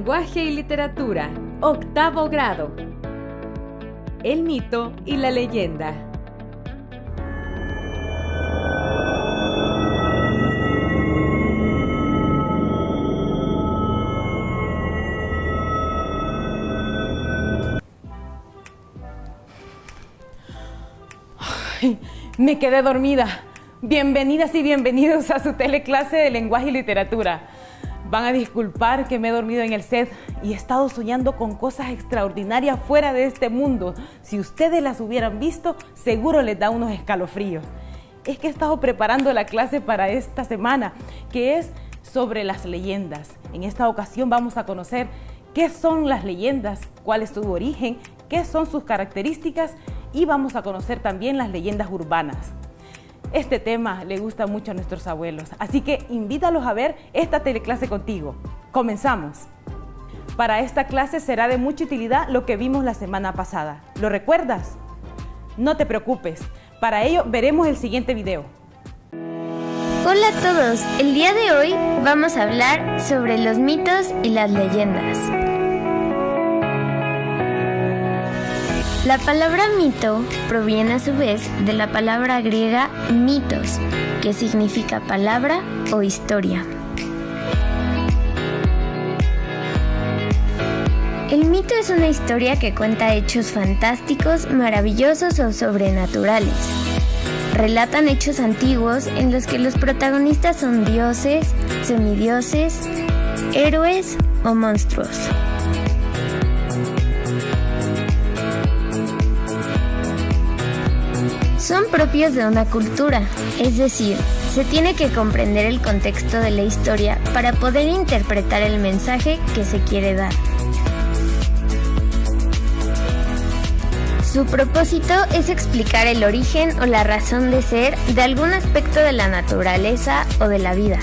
Lenguaje y literatura, octavo grado. El mito y la leyenda. Ay, me quedé dormida. Bienvenidas y bienvenidos a su teleclase de lenguaje y literatura. Van a disculpar que me he dormido en el set y he estado soñando con cosas extraordinarias fuera de este mundo. Si ustedes las hubieran visto, seguro les da unos escalofríos. Es que he estado preparando la clase para esta semana, que es sobre las leyendas. En esta ocasión vamos a conocer qué son las leyendas, cuál es su origen, qué son sus características y vamos a conocer también las leyendas urbanas. Este tema le gusta mucho a nuestros abuelos, así que invítalos a ver esta teleclase contigo. ¡Comenzamos! Para esta clase será de mucha utilidad lo que vimos la semana pasada. ¿Lo recuerdas? No te preocupes, para ello veremos el siguiente video. Hola a todos, el día de hoy vamos a hablar sobre los mitos y las leyendas. La palabra mito proviene a su vez de la palabra griega mitos, que significa palabra o historia. El mito es una historia que cuenta hechos fantásticos, maravillosos o sobrenaturales. Relatan hechos antiguos en los que los protagonistas son dioses, semidioses, héroes o monstruos. Son propios de una cultura, es decir, se tiene que comprender el contexto de la historia para poder interpretar el mensaje que se quiere dar. Su propósito es explicar el origen o la razón de ser de algún aspecto de la naturaleza o de la vida.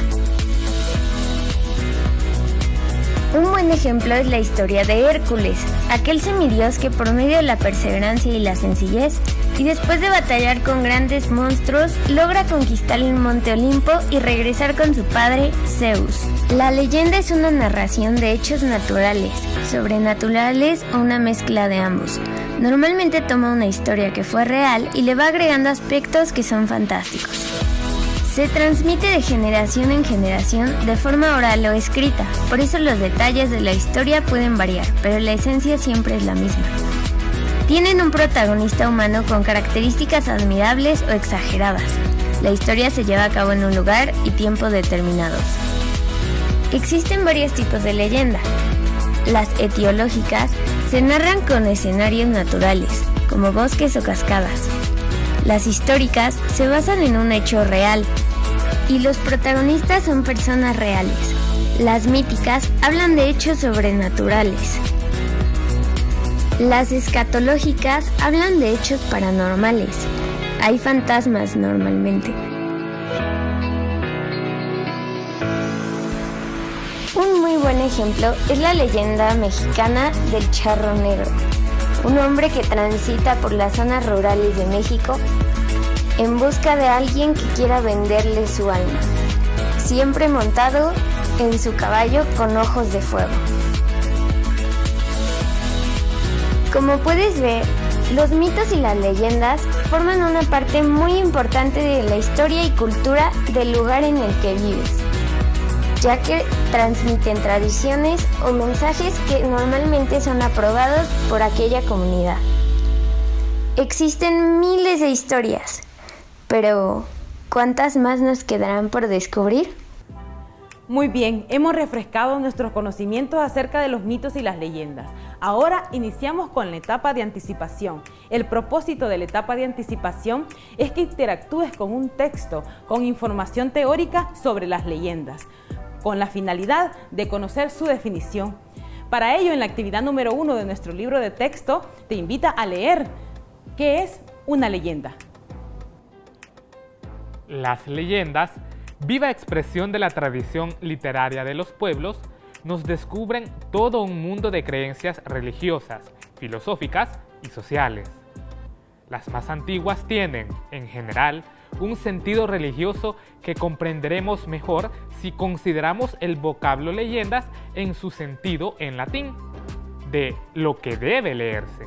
Un buen ejemplo es la historia de Hércules, aquel semidios que por medio de la perseverancia y la sencillez, y después de batallar con grandes monstruos, logra conquistar el monte Olimpo y regresar con su padre, Zeus. La leyenda es una narración de hechos naturales, sobrenaturales o una mezcla de ambos. Normalmente toma una historia que fue real y le va agregando aspectos que son fantásticos. Se transmite de generación en generación de forma oral o escrita, por eso los detalles de la historia pueden variar, pero la esencia siempre es la misma. Tienen un protagonista humano con características admirables o exageradas. La historia se lleva a cabo en un lugar y tiempo determinados. Existen varios tipos de leyenda. Las etiológicas se narran con escenarios naturales, como bosques o cascadas. Las históricas se basan en un hecho real y los protagonistas son personas reales. Las míticas hablan de hechos sobrenaturales. Las escatológicas hablan de hechos paranormales. Hay fantasmas normalmente. Un muy buen ejemplo es la leyenda mexicana del Charro Negro, un hombre que transita por las zonas rurales de México en busca de alguien que quiera venderle su alma, siempre montado en su caballo con ojos de fuego. Como puedes ver, los mitos y las leyendas forman una parte muy importante de la historia y cultura del lugar en el que vives, ya que transmiten tradiciones o mensajes que normalmente son aprobados por aquella comunidad. Existen miles de historias, pero ¿cuántas más nos quedarán por descubrir? Muy bien, hemos refrescado nuestros conocimientos acerca de los mitos y las leyendas. Ahora iniciamos con la etapa de anticipación. El propósito de la etapa de anticipación es que interactúes con un texto, con información teórica sobre las leyendas, con la finalidad de conocer su definición. Para ello, en la actividad número 1 de nuestro libro de texto, te invita a leer ¿qué es una leyenda? Las leyendas, viva expresión de la tradición literaria de los pueblos, nos descubren todo un mundo de creencias religiosas, filosóficas y sociales. Las más antiguas tienen, en general, un sentido religioso que comprenderemos mejor si consideramos el vocablo leyendas en su sentido en latín, de lo que debe leerse.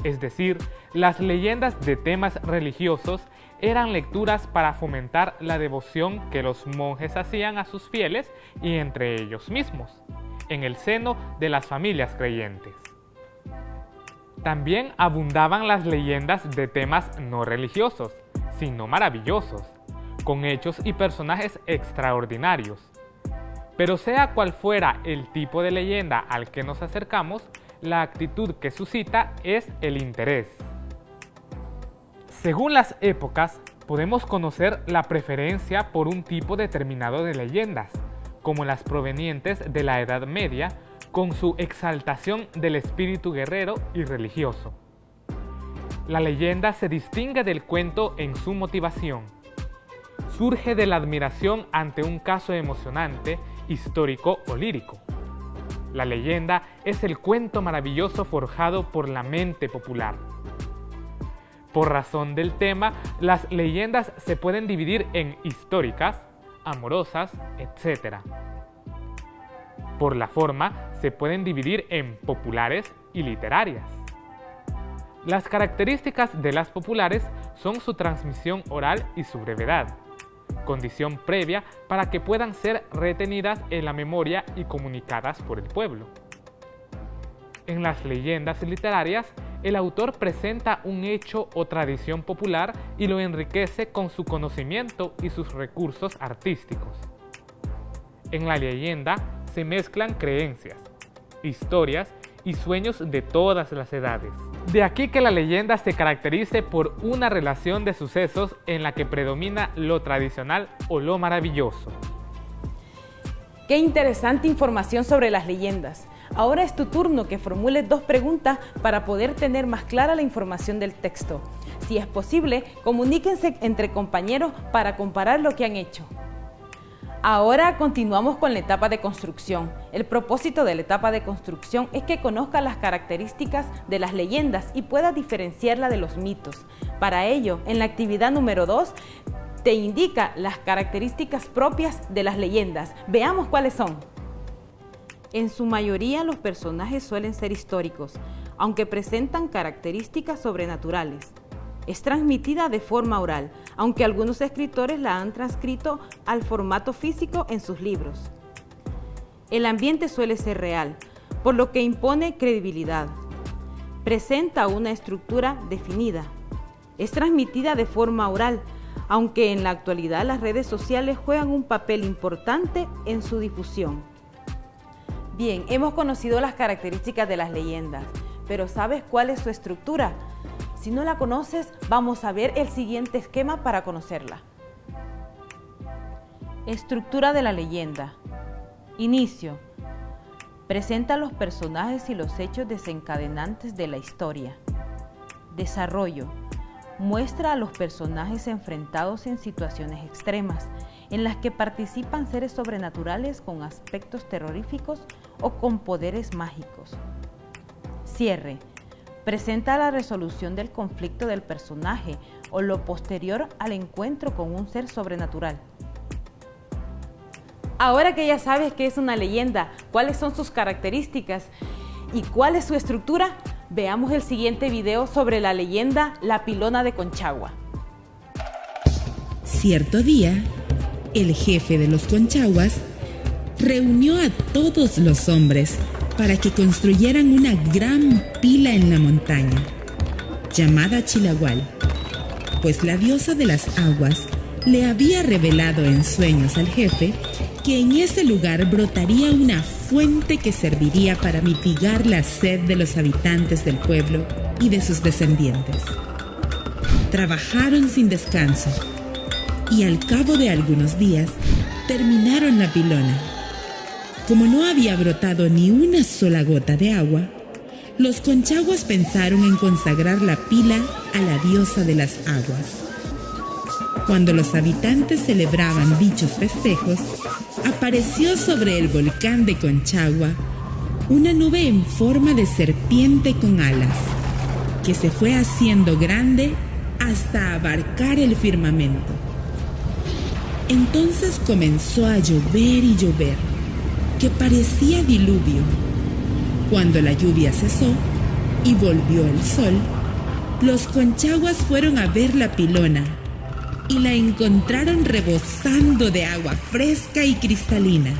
Es decir, las leyendas de temas religiosos eran lecturas para fomentar la devoción que los monjes hacían a sus fieles y entre ellos mismos, en el seno de las familias creyentes. También abundaban las leyendas de temas no religiosos, sino maravillosos, con hechos y personajes extraordinarios. Pero sea cual fuera el tipo de leyenda al que nos acercamos, la actitud que suscita es el interés. Según las épocas, podemos conocer la preferencia por un tipo determinado de leyendas, como las provenientes de la Edad Media, con su exaltación del espíritu guerrero y religioso. La leyenda se distingue del cuento en su motivación. Surge de la admiración ante un caso emocionante, histórico o lírico. La leyenda es el cuento maravilloso forjado por la mente popular. Por razón del tema, las leyendas se pueden dividir en históricas, amorosas, etc. Por la forma, se pueden dividir en populares y literarias. Las características de las populares son su transmisión oral y su brevedad, condición previa para que puedan ser retenidas en la memoria y comunicadas por el pueblo. En las leyendas literarias, el autor presenta un hecho o tradición popular y lo enriquece con su conocimiento y sus recursos artísticos. En la leyenda se mezclan creencias, historias y sueños de todas las edades. De aquí que la leyenda se caracterice por una relación de sucesos en la que predomina lo tradicional o lo maravilloso. ¡Qué interesante información sobre las leyendas! Ahora es tu turno que formules 2 preguntas para poder tener más clara la información del texto. Si es posible, comuníquense entre compañeros para comparar lo que han hecho. Ahora continuamos con la etapa de construcción. El propósito de la etapa de construcción es que conozcas las características de las leyendas y puedas diferenciarla de los mitos. Para ello, en la actividad número 2, te indica las características propias de las leyendas. Veamos cuáles son. En su mayoría, los personajes suelen ser históricos, aunque presentan características sobrenaturales. Es transmitida de forma oral, aunque algunos escritores la han transcrito al formato físico en sus libros. El ambiente suele ser real, por lo que impone credibilidad. Presenta una estructura definida. Es transmitida de forma oral, aunque en la actualidad las redes sociales juegan un papel importante en su difusión. Bien, hemos conocido las características de las leyendas, pero ¿sabes cuál es su estructura? Si no la conoces, vamos a ver el siguiente esquema para conocerla. Estructura de la leyenda. Inicio. Presenta los personajes y los hechos desencadenantes de la historia. Desarrollo. Muestra a los personajes enfrentados en situaciones extremas, en las que participan seres sobrenaturales con aspectos terroríficos o con poderes mágicos. Cierre. Presenta la resolución del conflicto del personaje o lo posterior al encuentro con un ser sobrenatural. Ahora que ya sabes qué es una leyenda, cuáles son sus características y cuál es su estructura, veamos el siguiente video sobre la leyenda La Pilona de Conchagua. Cierto día, el jefe de los Conchaguas reunió a todos los hombres para que construyeran una gran pila en la montaña, llamada Chilahual, pues la diosa de las aguas le había revelado en sueños al jefe que en ese lugar brotaría una fuente que serviría para mitigar la sed de los habitantes del pueblo y de sus descendientes. Trabajaron sin descanso y al cabo de algunos días terminaron la pilona. Como no había brotado ni una sola gota de agua, los Conchaguas pensaron en consagrar la pila a la diosa de las aguas. Cuando los habitantes celebraban dichos festejos, apareció sobre el volcán de Conchagua una nube en forma de serpiente con alas, que se fue haciendo grande hasta abarcar el firmamento. Entonces comenzó a llover y llover, que parecía diluvio. Cuando la lluvia cesó y volvió el sol, los conchaguas fueron a ver la pilona y la encontraron rebosando de agua fresca y cristalina.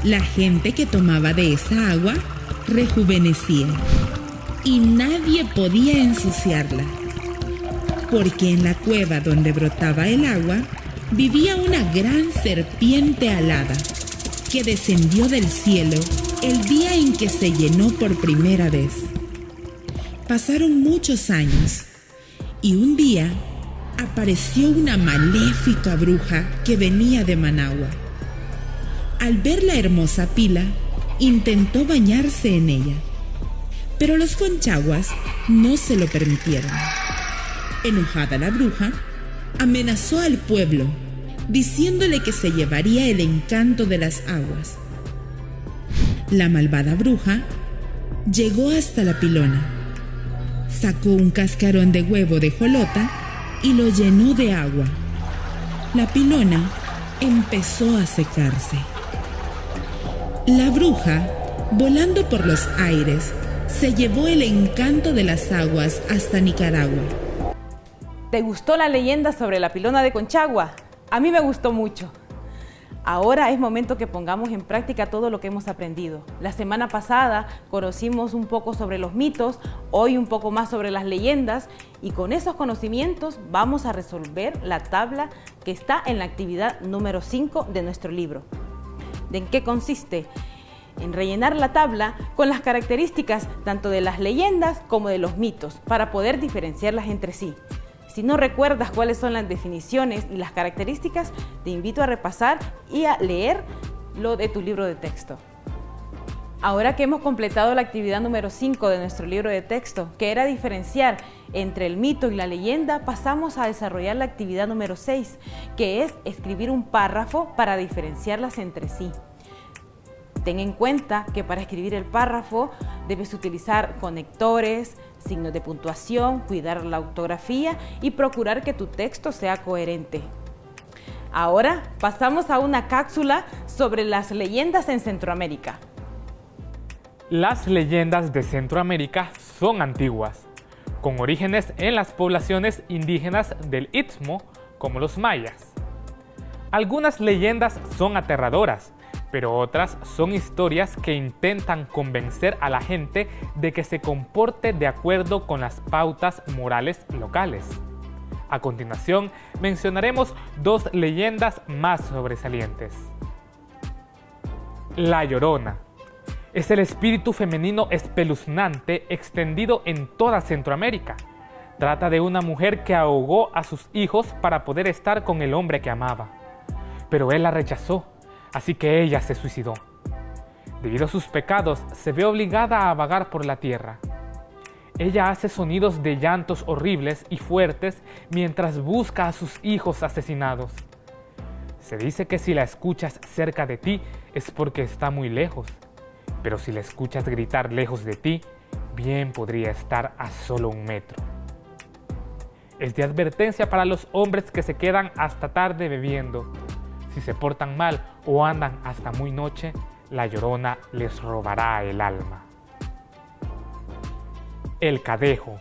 La gente que tomaba de esa agua rejuvenecía y nadie podía ensuciarla, porque en la cueva donde brotaba el agua vivía una gran serpiente alada que descendió del cielo el día en que se llenó por primera vez. Pasaron muchos años y un día apareció una maléfica bruja que venía de Managua. Al ver la hermosa pila, intentó bañarse en ella, pero los conchaguas no se lo permitieron. Enojada la bruja, amenazó al pueblo, diciéndole que se llevaría el encanto de las aguas. La malvada bruja llegó hasta la pilona, sacó un cascarón de huevo de jolota y lo llenó de agua. La pilona empezó a secarse. La bruja, volando por los aires, se llevó el encanto de las aguas hasta Nicaragua. ¿Te gustó la leyenda sobre la pilona de Conchagua? A mí me gustó mucho. Ahora es momento que pongamos en práctica todo lo que hemos aprendido. La semana pasada conocimos un poco sobre los mitos, hoy un poco más sobre las leyendas, y con esos conocimientos vamos a resolver la tabla que está en la actividad número 5 de nuestro libro. ¿En qué consiste? En rellenar la tabla con las características tanto de las leyendas como de los mitos para poder diferenciarlas entre sí. Si no recuerdas cuáles son las definiciones y las características, te invito a repasar y a leer lo de tu libro de texto. Ahora que hemos completado la actividad número 5 de nuestro libro de texto, que era diferenciar entre el mito y la leyenda, pasamos a desarrollar la actividad número 6, que es escribir un párrafo para diferenciarlas entre sí. Ten en cuenta que para escribir el párrafo debes utilizar conectores, signos de puntuación, cuidar la ortografía y procurar que tu texto sea coherente. Ahora pasamos a una cápsula sobre las leyendas en Centroamérica. Las leyendas de Centroamérica son antiguas, con orígenes en las poblaciones indígenas del Istmo, como los mayas. Algunas leyendas son aterradoras, pero otras son historias que intentan convencer a la gente de que se comporte de acuerdo con las pautas morales locales. A continuación, mencionaremos dos leyendas más sobresalientes. La Llorona es el espíritu femenino espeluznante extendido en toda Centroamérica. Trata de una mujer que ahogó a sus hijos para poder estar con el hombre que amaba, pero él la rechazó. Así que ella se suicidó. Debido a sus pecados, se ve obligada a vagar por la tierra. Ella hace sonidos de llantos horribles y fuertes mientras busca a sus hijos asesinados. Se dice que si la escuchas cerca de ti es porque está muy lejos, pero si la escuchas gritar lejos de ti, bien podría estar a solo 1 metro. Es de advertencia para los hombres que se quedan hasta tarde bebiendo. Si se portan mal o andan hasta muy noche, la Llorona les robará el alma. El Cadejo.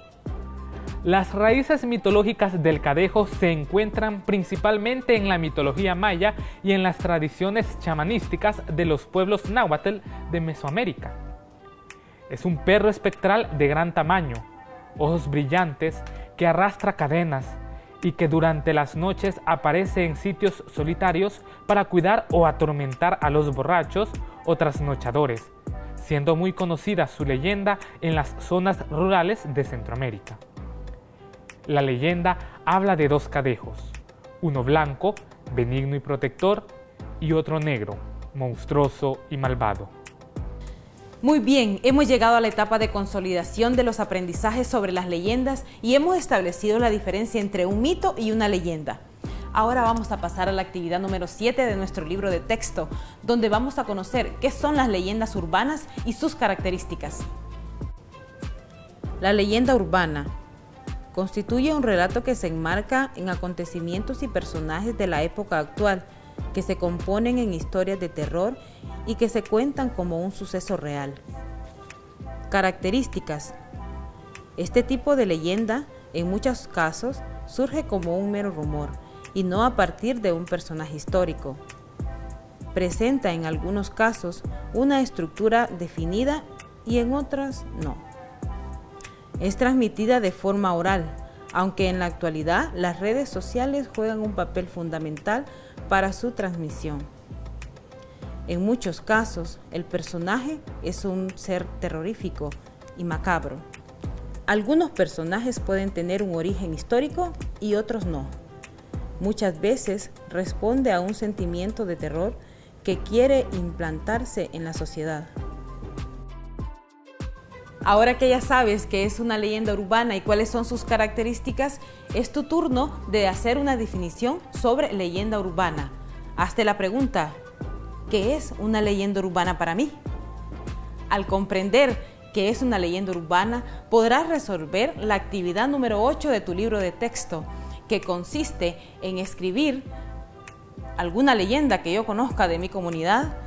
Las raíces mitológicas del Cadejo se encuentran principalmente en la mitología maya y en las tradiciones chamanísticas de los pueblos náhuatl de Mesoamérica. Es un perro espectral de gran tamaño, ojos brillantes, que arrastra cadenas, y que durante las noches aparece en sitios solitarios para cuidar o atormentar a los borrachos o trasnochadores, siendo muy conocida su leyenda en las zonas rurales de Centroamérica. La leyenda habla de 2 cadejos, uno blanco, benigno y protector, y otro negro, monstruoso y malvado. Muy bien, hemos llegado a la etapa de consolidación de los aprendizajes sobre las leyendas y hemos establecido la diferencia entre un mito y una leyenda. Ahora vamos a pasar a la actividad número 7 de nuestro libro de texto, donde vamos a conocer qué son las leyendas urbanas y sus características. La leyenda urbana Constituye un relato que se enmarca en acontecimientos y personajes de la época actual, que se componen en historias de terror y que se cuentan como un suceso real. Características. Este tipo de leyenda, en muchos casos, surge como un mero rumor y no a partir de un personaje histórico. Presenta en algunos casos una estructura definida y en otras no. Es transmitida de forma oral, aunque en la actualidad las redes sociales juegan un papel fundamental para su transmisión. En muchos casos, el personaje es un ser terrorífico y macabro. Algunos personajes pueden tener un origen histórico y otros no. Muchas veces responde a un sentimiento de terror que quiere implantarse en la sociedad. Ahora que ya sabes qué es una leyenda urbana y cuáles son sus características, es tu turno de hacer una definición sobre leyenda urbana. Hazte la pregunta, ¿qué es una leyenda urbana para mí? Al comprender qué es una leyenda urbana, podrás resolver la actividad número 8 de tu libro de texto, que consiste en escribir alguna leyenda que yo conozca de mi comunidad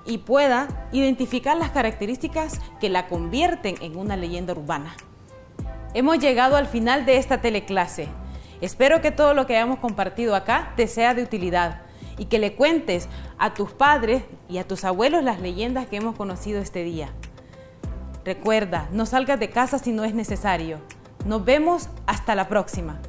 y pueda identificar las características que la convierten en una leyenda urbana. Hemos llegado al final de esta teleclase. Espero que todo lo que hayamos compartido acá te sea de utilidad y que le cuentes a tus padres y a tus abuelos las leyendas que hemos conocido este día. Recuerda, no salgas de casa si no es necesario. Nos vemos hasta la próxima.